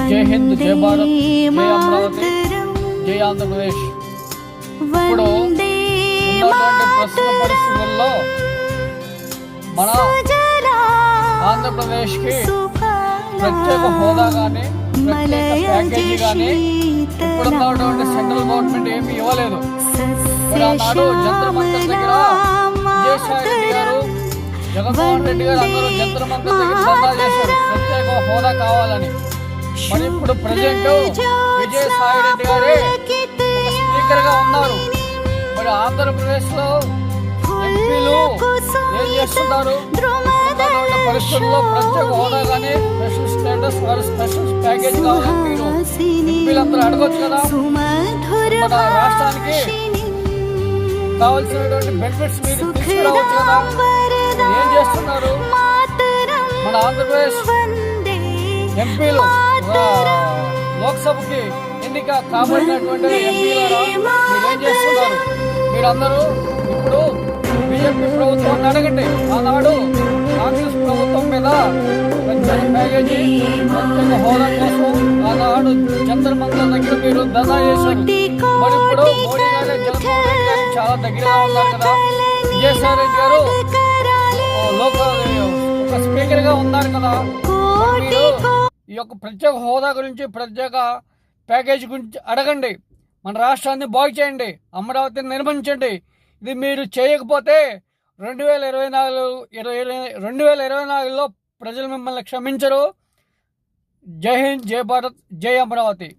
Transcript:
జై హింద్, జై భారత్, జై అమరావతి, జై ఆంధ్రప్రదేశ్. ఇప్పుడు ఉన్నటువంటి ప్రస్తుత పరిస్థితుల్లో మన ఆంధ్రప్రదేశ్కి ప్రత్యేక హోదా కానీ ప్రత్యేక ప్యాకేజీ కానీ ఇప్పుడు ఉన్నటువంటి సెంట్రల్ గవర్నమెంట్ ఏమీ ఇవ్వలేదు. మరి ఆనాడు జంతర్ మంతర్ దగ్గర విజయసాయి రెడ్డి గారు, జగన్మోహన్ రెడ్డి గారు అందరూ జంతర్ మంతర్ దగ్గర ధర్నా చేశారు ప్రత్యేక హోదా కావాలని. మరి ఇప్పుడు ప్రజెంట్ విజయసాయి రెడ్డి గారే స్పీకర్ గా ఉన్నారు. మరి ఆంధ్రప్రదేశ్ లో ఎంపీలు ఏం చేస్తున్నారు? పరిస్థితుల్లో ప్రత్యేక హోదా కానీ స్పెషల్ స్టేటస్ వారి స్పెషల్ ప్యాకేజ్ కావాలని మీరు ఎంపీలందరూ అడగొచ్చు కదా. మన రాష్ట్రానికి కావాల్సినటువంటి బెనిఫిట్స్ మీరు తీసుకురావచ్చు కదా. ఏం చేస్తున్నారు? మన ఆంధ్రప్రదేశ్ ఎంపీలు లోక్సభకి ఎన్నిక కాబడినటువంటి ఎంపీలారా మీరేం చేస్తున్నారు? మీరందరూ ఇప్పుడు బీజేపీ ప్రభుత్వాన్ని అడగండి. ఆనాడు కాంగ్రెస్ ప్రభుత్వం మీద ప్రత్యేక ప్యాకేజీ ప్రత్యేక హోదా కోసం ఆనాడు జంతర్ మంతర్ దగ్గర మీరు ధర్నా చేశారు. మరి ఇప్పుడు మోడీ గారు, జగన్మోహన్ రెడ్డి గారు చాలా దగ్గరగా ఉన్నారు కదా. విజయసాయి రెడ్డి గారు ఒక స్పీకర్ గా ఉన్నారు కదా. మీరు ఈ యొక్క ప్రత్యేక హోదా గురించి, ప్రత్యేక ప్యాకేజీ గురించి అడగండి. మన రాష్ట్రాన్ని బాగు చేయండి, అమరావతిని నిర్మించండి. ఇది మీరు చేయకపోతే 2024లో ప్రజలు మిమ్మల్ని క్షమించరు. జై హింద్, జై భారత్, జై అమరావతి.